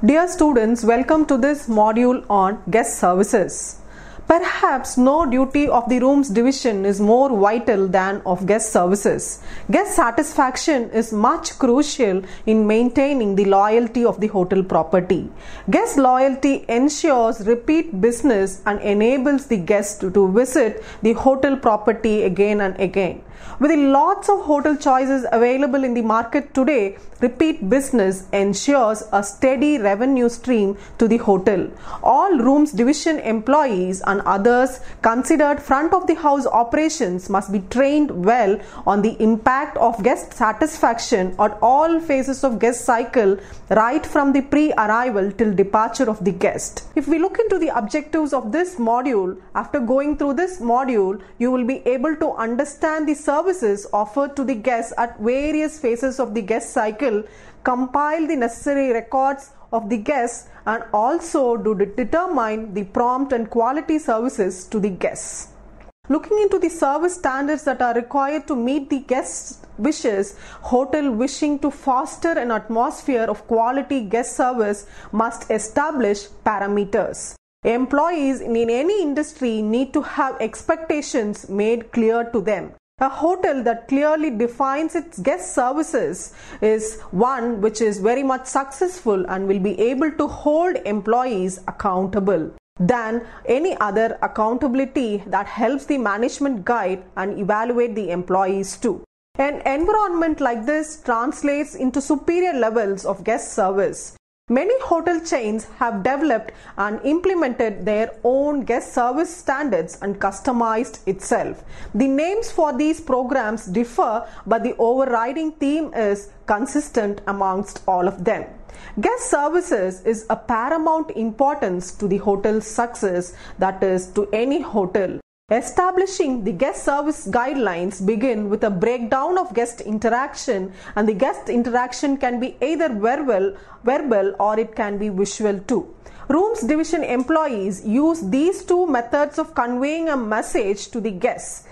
Dear students, welcome to this module on guest services. Perhaps no duty of the rooms division is more vital than of guest services. Guest satisfaction is much crucial in maintaining the loyalty of the hotel property. Guest loyalty ensures repeat business and enables the guest to visit the hotel property again and again. With lots of hotel choices available in the market today, repeat business ensures a steady revenue stream to the hotel. All rooms division employees and others considered front of the house operations must be trained well on the impact of guest satisfaction at all phases of guest cycle, right from the pre-arrival till departure of the guest. If we look into the objectives of this module, after going through this module, you will be able to understand the services offered to the guests at various phases of the guest cycle, compile the necessary records of the guests, and also to determine the prompt and quality services to the guests. Looking into the service standards that are required to meet the guests' wishes, hotel wishing to foster an atmosphere of quality guest service must establish parameters. Employees in any industry need to have expectations made clear to them. A hotel that clearly defines its guest services is one which is very much successful and will be able to hold employees accountable than any other accountability that helps the management guide and evaluate the employees too. An environment like this translates into superior levels of guest service. Many hotel chains have developed and implemented their own guest service standards and customized itself. The names for these programs differ, but the overriding theme is consistent amongst all of them. Guest services is a paramount importance to the hotel's success, that is, to any hotel. Establishing the guest service guidelines begin with a breakdown of guest interaction, and the guest interaction can be either verbal or it can be visual too. Rooms division employees use these two methods of conveying a message to the guests.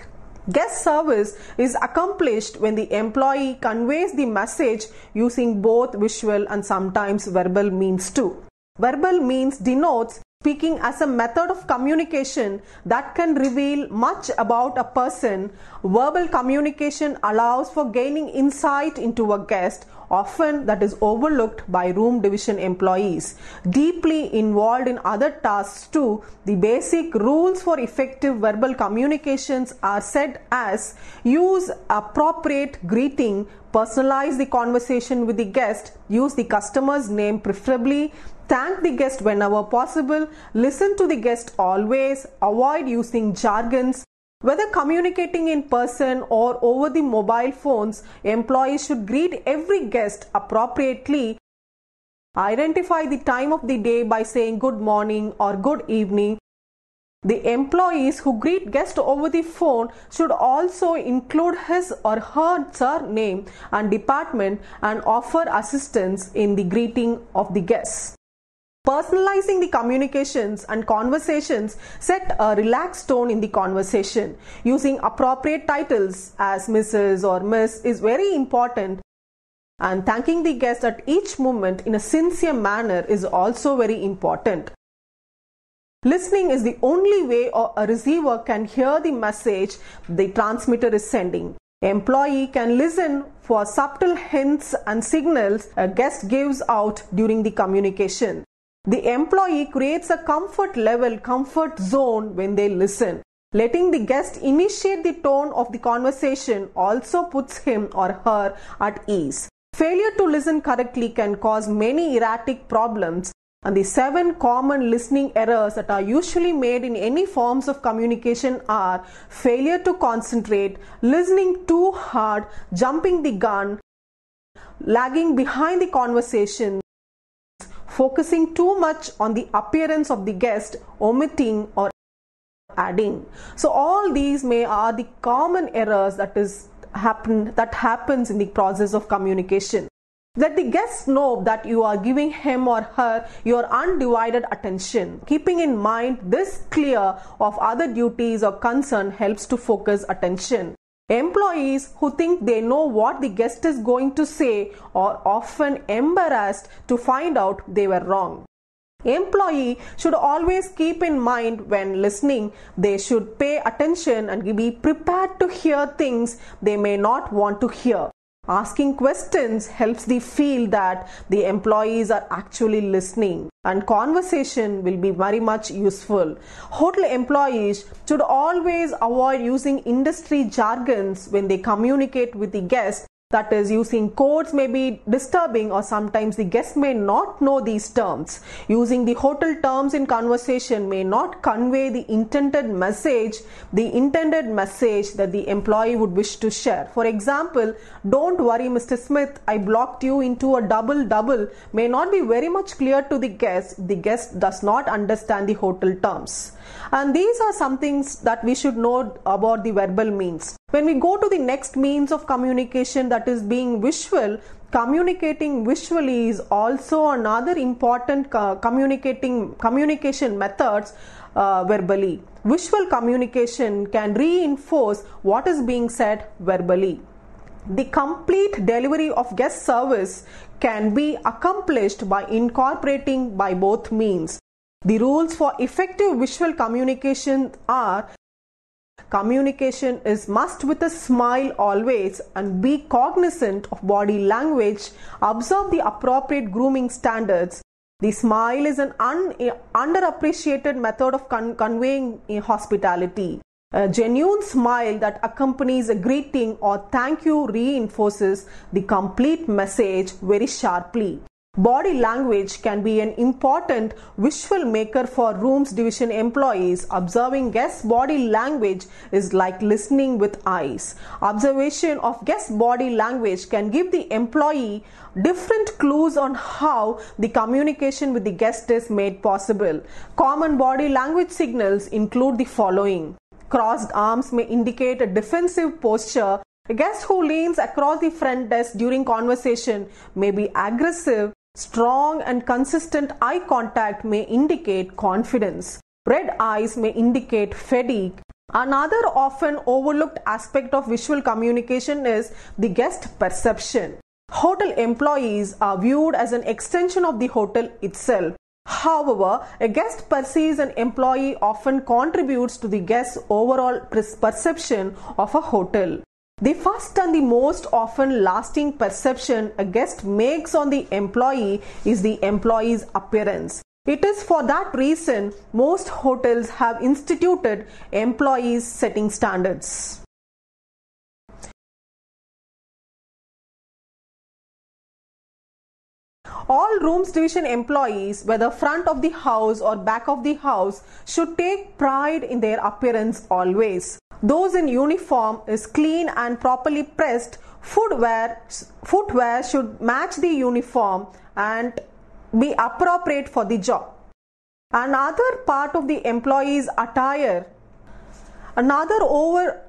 Guest service is accomplished when the employee conveys the message using both visual and sometimes verbal means too. Verbal means denotes speaking as a method of communication that can reveal much about a person. Verbal communication allows for gaining insight into a guest, often that is overlooked by room division employees. Deeply involved in other tasks too, the basic rules for effective verbal communications are said as: use appropriate greeting, personalize the conversation with the guest, use the customer's name preferably, thank the guest whenever possible, listen to the guest always, avoid using jargons. Whether communicating in person or over the mobile phones, employees should greet every guest appropriately. Identify the time of the day by saying good morning or good evening. The employees who greet guests over the phone should also include his or her surname and department and offer assistance in the greeting of the guests. Personalizing the communications and conversations set a relaxed tone in the conversation. Using appropriate titles as Mrs. or Miss is very important, and thanking the guest at each moment in a sincere manner is also very important. Listening is the only way a receiver can hear the message the transmitter is sending. Employee can listen for subtle hints and signals a guest gives out during the communication. The employee creates a comfort zone when they listen. Letting the guest initiate the tone of the conversation also puts him or her at ease. Failure to listen correctly can cause many erratic problems, and the 7 common listening errors that are usually made in any forms of communication are: failure to concentrate, listening too hard, jumping the gun, lagging behind the conversation, focusing too much on the appearance of the guest, omitting or adding. So all these are the common errors that happens in the process of communication. Let the guests know that you are giving him or her your undivided attention. Keeping in mind this clear of other duties or concern helps to focus attention. Employees who think they know what the guest is going to say are often embarrassed to find out they were wrong. Employee should always keep in mind when listening, they should pay attention and be prepared to hear things they may not want to hear. Asking questions helps them feel that the employees are actually listening, and conversation will be very much useful. Hotel employees should always avoid using industry jargons when they communicate with the guest. That is, using codes may be disturbing, or sometimes the guest may not know these terms. Using the hotel terms in conversation may not convey the intended message that the employee would wish to share. For example, "Don't worry, Mr. Smith, I blocked you into a double" may not be very much clear to the guest. The guest does not understand the hotel terms. And these are some things that we should know about the verbal means. When we go to the next means of communication, that is being visual, communicating visually is also another important communication methods verbally. Visual communication can reinforce what is being said verbally. The complete delivery of guest service can be accomplished by incorporating by both means. The rules for effective visual communication are: communication is must with a smile always, and be cognizant of body language, observe the appropriate grooming standards. The smile is an underappreciated method of conveying hospitality. A genuine smile that accompanies a greeting or thank you reinforces the complete message very sharply. Body language can be an important visual maker for rooms division employees. Observing guest body language is like listening with eyes. Observation of guest body language can give the employee different clues on how the communication with the guest is made possible. Common body language signals include the following. Crossed arms may indicate a defensive posture. A guest who leans across the front desk during conversation may be aggressive. Strong and consistent eye contact may indicate confidence. Red eyes may indicate fatigue. Another often overlooked aspect of visual communication is the guest perception. Hotel employees are viewed as an extension of the hotel itself. However, a guest perceives an employee often contributes to the guest's overall perception of a hotel. The first and the most often lasting perception a guest makes on the employee is the employee's appearance. It is for that reason most hotels have instituted employees setting standards. All rooms division employees, whether front of the house or back of the house, should take pride in their appearance always. Those in uniform is clean and properly pressed. Footwear should match the uniform and be appropriate for the job. Another part of the employee's attire. Another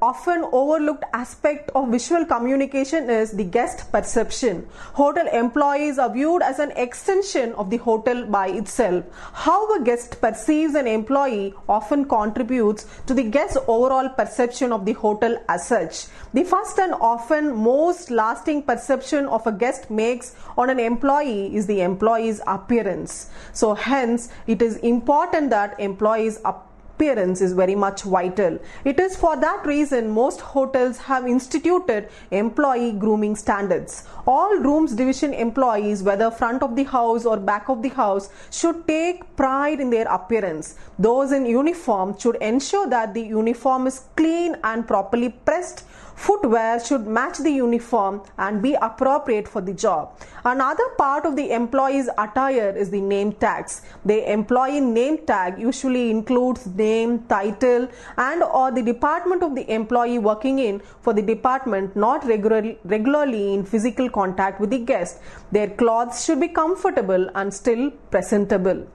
often overlooked aspect of visual communication is the guest perception. Hotel employees are viewed as an extension of the hotel by itself. How a guest perceives an employee often contributes to the guest's overall perception of the hotel as such. The first and often most lasting perception of a guest makes on an employee is the employee's appearance. So hence, it is important that employees' appearance is very much vital. It is for that reason most hotels have instituted employee grooming standards. All rooms division employees, whether front of the house or back of the house, should take pride in their appearance. Those in uniform should ensure that the uniform is clean and properly pressed. Footwear should match the uniform and be appropriate for the job. Another part of the employee's attire is the name tags. The employee name tag usually includes name, title, and or the department of the employee working in for the department not regularly in physical contact with the guest. Their clothes should be comfortable and still presentable.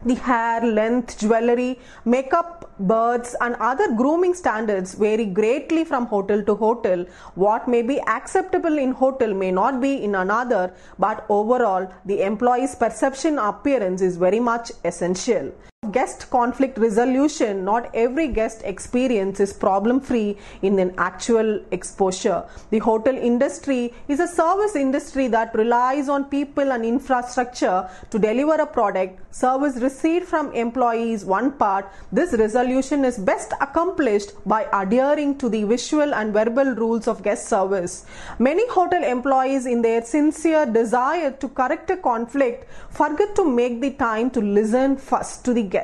The hair, length, jewelry, makeup Births and other grooming standards vary greatly from hotel to hotel. What may be acceptable in hotel may not be in another, but overall the employee's perception appearance is very much essential. Guest conflict resolution. Not every guest experience is problem free in an actual exposure. The hotel industry is a service industry that relies on people and infrastructure to deliver a product. Service received from employees one part. This resolution is best accomplished by adhering to the visual and verbal rules of guest service. Many hotel employees, in their sincere desire to correct a conflict, forget to make the time to listen first to the guest.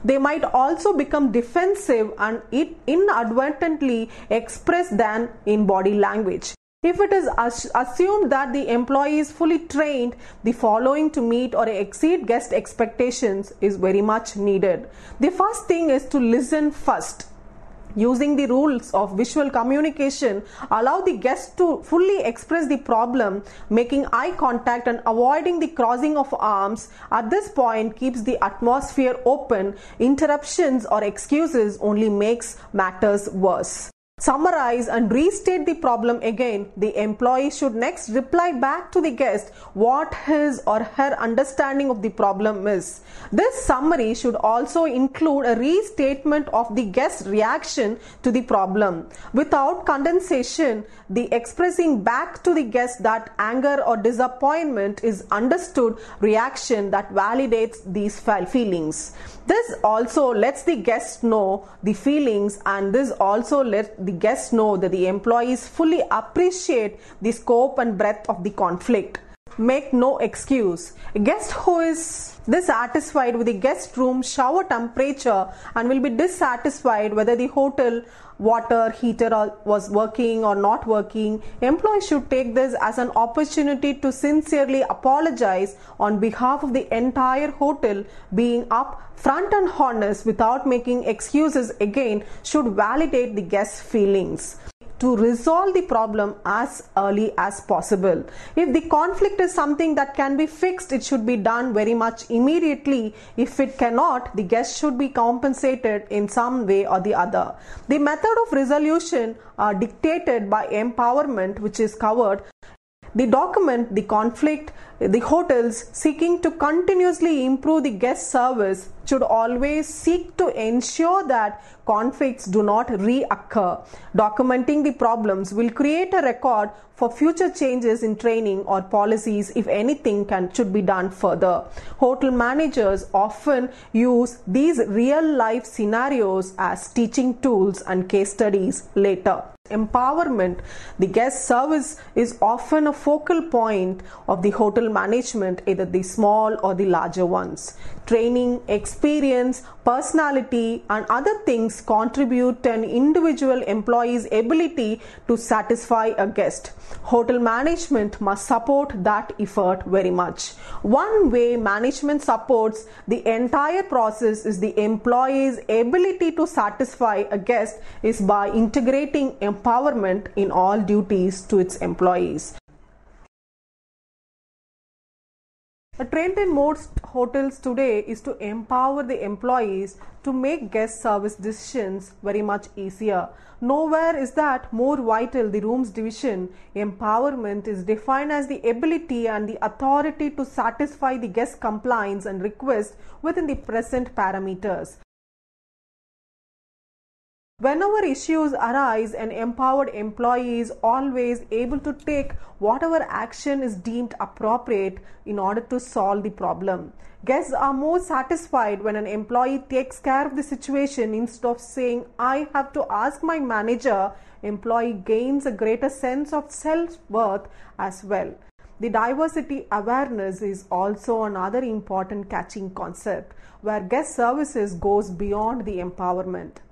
They might also become defensive and inadvertently express than in body language. If it is assumed that the employee is fully trained, the following to meet or exceed guest expectations is very much needed. The first thing is to listen first. Using the rules of visual communication, allow the guest to fully express the problem, making eye contact and avoiding the crossing of arms. At this point, keeps the atmosphere open. Interruptions or excuses only makes matters worse. Summarize and restate the problem again. The employee should next reply back to the guest what his or her understanding of the problem is. This summary should also include a restatement of the guest's reaction to the problem. Without condensation, the expressing back to the guest that anger or disappointment is understood reaction that validates these feelings. This also lets the guest know the feelings, and this also lets the guests know that the employees fully appreciate the scope and breadth of the conflict. Make no excuse. A guest who is dissatisfied with the guest room shower temperature and will be dissatisfied whether the hotel water heater was working or not working, employees should take this as an opportunity to sincerely apologize on behalf of the entire hotel. Being up front and honest without making excuses again should validate the guest's feelings. To resolve the problem as early as possible. If the conflict is something that can be fixed, it should be done very much immediately. If it cannot, the guest should be compensated in some way or the other. The method of resolution are dictated by empowerment, which is covered. The document the conflict. The hotels seeking to continuously improve the guest service should always seek to ensure that conflicts do not reoccur. Documenting the problems will create a record for future changes in training or policies if anything should be done further. Hotel managers often use these real-life scenarios as teaching tools and case studies later. Empowerment. The guest service is often a focal point of the hotel management, either the small or the larger ones. Training, experience, personality and other things contribute to an individual employee's ability to satisfy a guest. Hotel management must support that effort very much. One way management supports the entire process is the employee's ability to satisfy a guest is by integrating empowerment in all duties to its employees. A trend in most hotels today is to empower the employees to make guest service decisions very much easier. Nowhere is that more vital. The rooms division. Empowerment is defined as the ability and the authority to satisfy the guest complaints and requests within the present parameters. Whenever issues arise, an empowered employee is always able to take whatever action is deemed appropriate in order to solve the problem. Guests are more satisfied when an employee takes care of the situation instead of saying, "I have to ask my manager." Employee gains a greater sense of self-worth as well. The diversity awareness is also another important catching concept where guest services goes beyond the empowerment.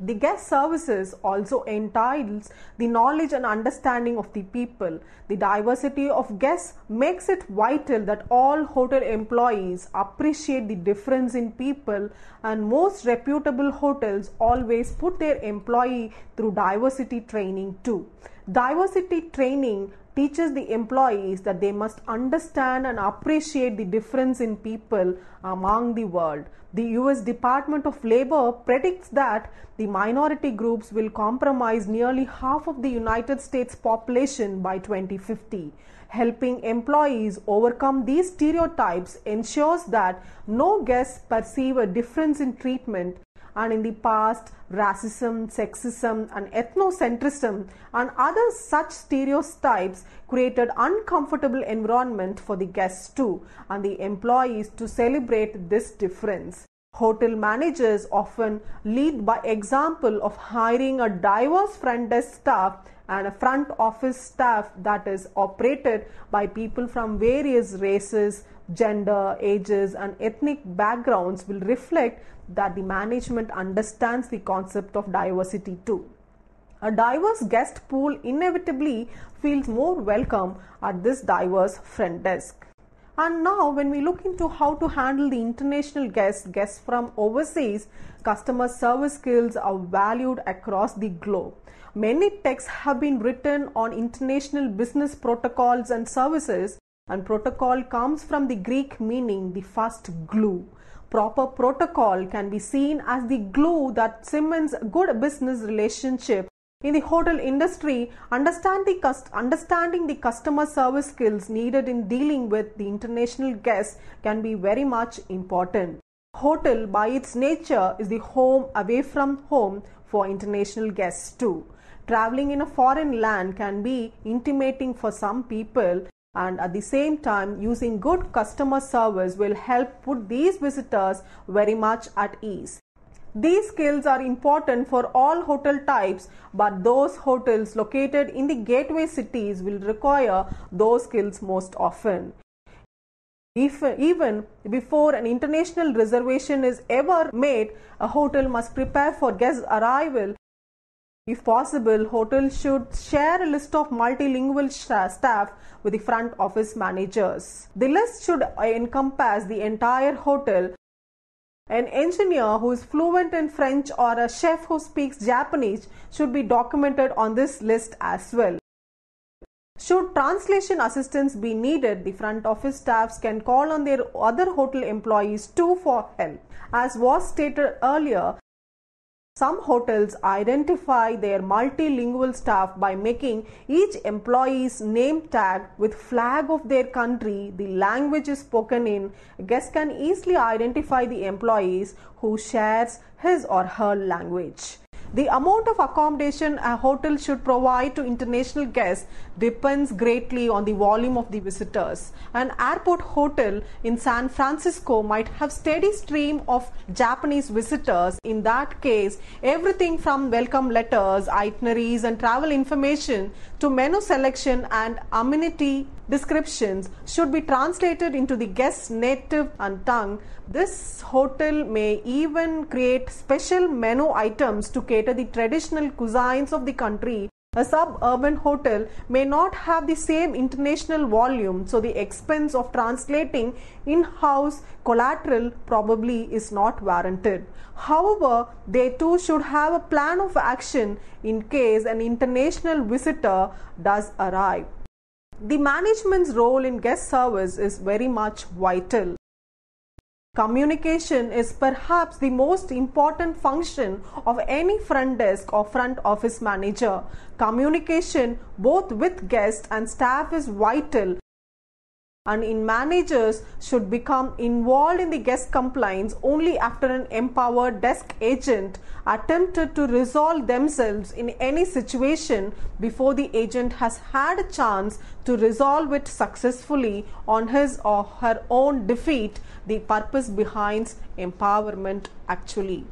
The guest services also entails the knowledge and understanding of the people. The diversity of guests makes it vital that all hotel employees appreciate the difference in people, and most reputable hotels always put their employee through diversity training too. Diversity training teaches the employees that they must understand and appreciate the difference in people among the world. The US Department of Labor predicts that the minority groups will comprise nearly half of the United States population by 2050. Helping employees overcome these stereotypes ensures that no guests perceive a difference in treatment. And in the past, racism, sexism, and ethnocentrism and other such stereotypes created uncomfortable environment for the guests too, and the employees to celebrate this difference. Hotel managers often lead by example of hiring a diverse front desk staff and a front office staff that is operated by people from various races, gender, ages, and ethnic backgrounds will reflect that the management understands the concept of diversity too. A diverse guest pool inevitably feels more welcome at this diverse front desk. And now when we look into how to handle the international guests from overseas, customer service skills are valued across the globe. Many texts have been written on international business protocols and services, and protocol comes from the Greek meaning the first glue. Proper protocol can be seen as the glue that cements good business relationship. In the hotel industry, understanding the customer service skills needed in dealing with the international guests can be very much important. Hotel by its nature is the home away from home for international guests too. Traveling in a foreign land can be intimidating for some people, and at the same time using good customer service will help put these visitors very much at ease. These skills are important for all hotel types, but those hotels located in the gateway cities will require those skills most often. Even before an international reservation is ever made, a hotel must prepare for guest arrival. If possible, hotels should share a list of multilingual staff with the front office managers. The list should encompass the entire hotel. An engineer who is fluent in French or a chef who speaks Japanese should be documented on this list as well. Should translation assistance be needed, the front office staffs can call on their other hotel employees too for help. As was stated earlier, some hotels identify their multilingual staff by making each employee's name tag with flag of their country the language is spoken in. Guests can easily identify the employees who shares his or her language. The amount of accommodation a hotel should provide to international guests depends greatly on the volume of the visitors. An airport hotel in San Francisco might have steady stream of Japanese visitors. In that case, everything from welcome letters, itineraries and travel information to menu selection and amenity descriptions should be translated into the guest's native tongue. This hotel may even create special menu items to cater the traditional cuisines of the country. A suburban hotel may not have the same international volume, so the expense of translating in-house collateral probably is not warranted. However, they too should have a plan of action in case an international visitor does arrive. The management's role in guest service is very much vital. Communication is perhaps the most important function of any front desk or front office manager. Communication both with guests and staff is vital, and managers should become involved in the guest complaints only after an empowered desk agent attempted to resolve themselves in any situation before the agent has had a chance to resolve it successfully on his or her own defeat. The purpose behind empowerment actually.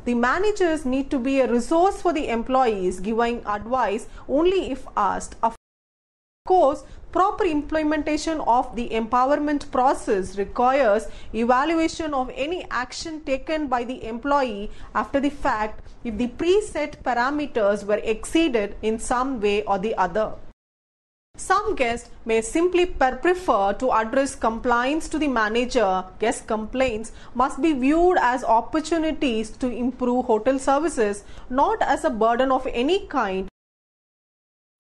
The managers need to be a resource for the employees, giving advice only if asked. Of course, proper implementation of the empowerment process requires evaluation of any action taken by the employee after the fact if the preset parameters were exceeded in some way or the other. Some guests may simply prefer to address complaints to the manager. Guest complaints must be viewed as opportunities to improve hotel services, not as a burden of any kind.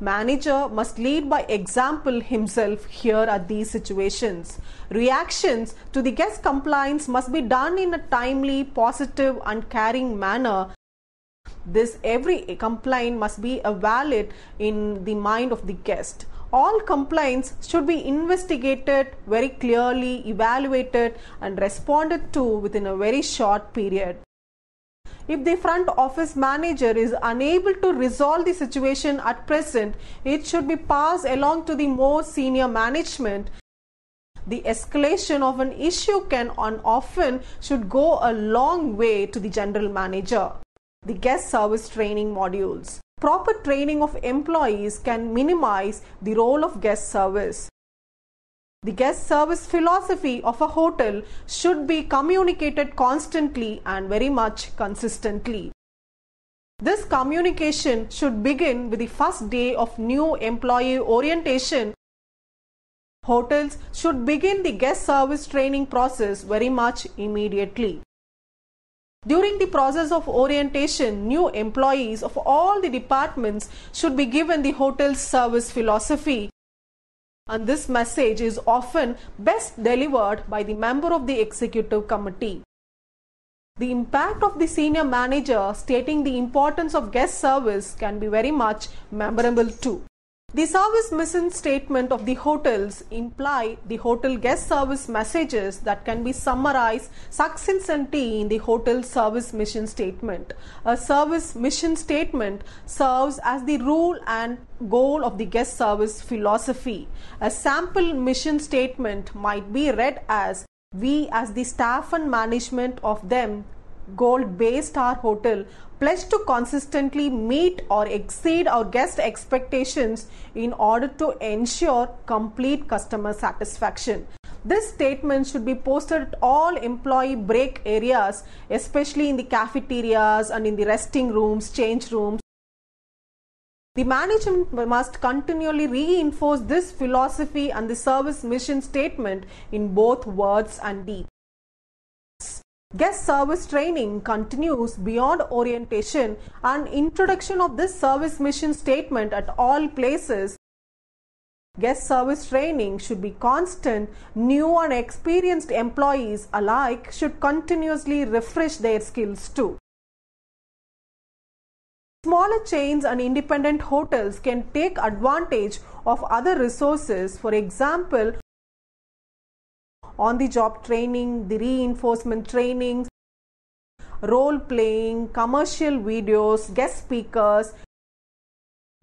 Manager must lead by example himself here at these situations. Reactions to the guest complaints must be done in a timely, positive and caring manner. Every complaint must be valid in the mind of the guest. All complaints should be investigated very clearly, evaluated and responded to within a very short period. If the front office manager is unable to resolve the situation at present, it should be passed along to the more senior management. The escalation of an issue can and often should go a long way to the general manager. The guest service training modules. Proper training of employees can minimize the role of guest service. The guest service philosophy of a hotel should be communicated constantly and very much consistently. This communication should begin with the first day of new employee orientation. Hotels should begin the guest service training process very much immediately. During the process of orientation, new employees of all the departments should be given the hotel's service philosophy. And this message is often best delivered by the member of the executive committee. The impact of the senior manager stating the importance of guest service can be very much memorable too. The service mission statement of the hotels imply the hotel guest service messages that can be summarized succinctly in the hotel service mission statement. A service mission statement serves as the rule and goal of the guest service philosophy. A sample mission statement might be read as, "We as the staff and management of them gold-based star hotel pledge to consistently meet or exceed our guest expectations in order to ensure complete customer satisfaction." This statement should be posted at all employee break areas, especially in the cafeterias and in the resting rooms, change rooms. The management must continually reinforce this philosophy and the service mission statement in both words and deeds. Guest service training continues beyond orientation and introduction of this service mission statement at all places. Guest service training should be constant. New and experienced employees alike should continuously refresh their skills too. Smaller chains and independent hotels can take advantage of other resources, for example, on-the-job training, the reinforcement training, role-playing, commercial videos, guest speakers,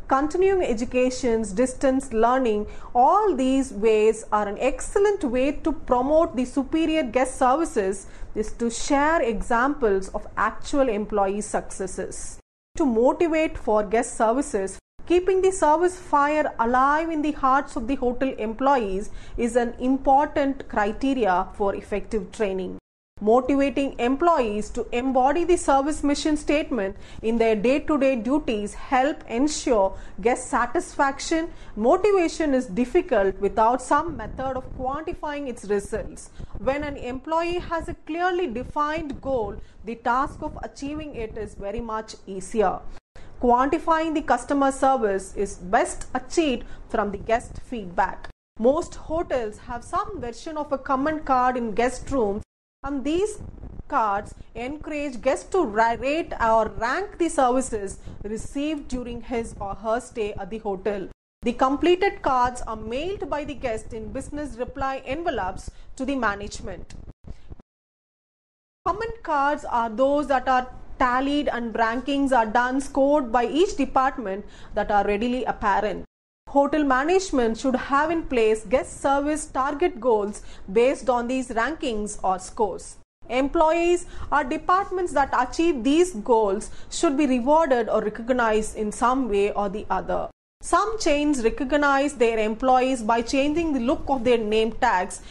continuing educations, distance learning. All these ways are an excellent way to promote the superior guest services, is to share examples of actual employee successes. To motivate for guest services, keeping the service fire alive in the hearts of the hotel employees is an important criteria for effective training. Motivating employees to embody the service mission statement in their day-to-day duties help ensure guest satisfaction. Motivation is difficult without some method of quantifying its results. When an employee has a clearly defined goal, the task of achieving it is very much easier. Quantifying the customer service is best achieved from the guest feedback. Most hotels have some version of a comment card in guest rooms, and these cards encourage guests to rate or rank the services received during his or her stay at the hotel. The completed cards are mailed by the guest in business reply envelopes to the management. Comment cards are those that are tallied and rankings are done, scored by each department that are readily apparent. Hotel management should have in place guest service target goals based on these rankings or scores. Employees or departments that achieve these goals should be rewarded or recognized in some way or the other. Some chains recognize their employees by changing the look of their name tags.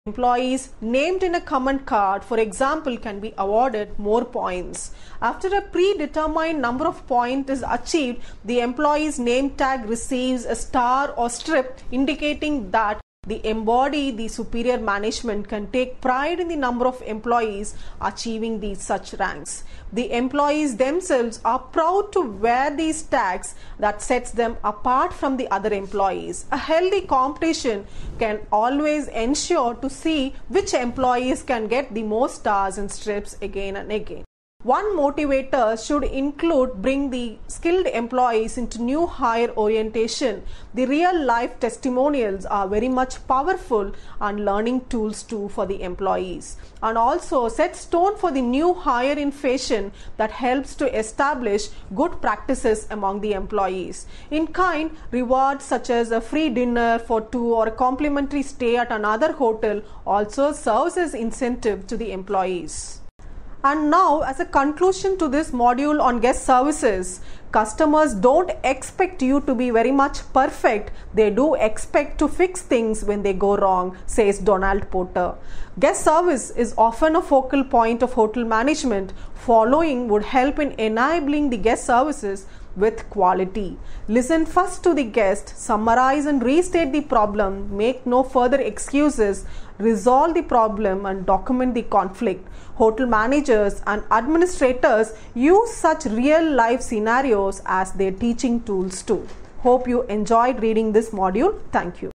Employees named in a comment card, for example, can be awarded more points. After a predetermined number of points is achieved, the employee's name tag receives a star or strip indicating that They embody the superior management can take pride in the number of employees achieving these such ranks. The employees themselves are proud to wear these tags that sets them apart from the other employees. A healthy competition can always ensure to see which employees can get the most stars and strips again and again. One motivator should include bring the skilled employees into new hire orientation. The real life testimonials are very much powerful and learning tools too for the employees, and also set stone for the new hire in fashion that helps to establish good practices among the employees. In kind rewards such as a free dinner for two or a complimentary stay at another hotel also serves as incentive to the employees. And now, as a conclusion to this module on guest services, customers don't expect you to be very much perfect. They do expect to fix things when they go wrong, says Donald Porter. Guest service is often a focal point of hotel management. Following would help in enabling the guest services with quality. Listen first to the guest, summarize and restate the problem, make no further excuses, resolve the problem and document the conflict. Hotel managers and administrators use such real life scenarios as their teaching tools too. Hope you enjoyed reading this module. Thank you.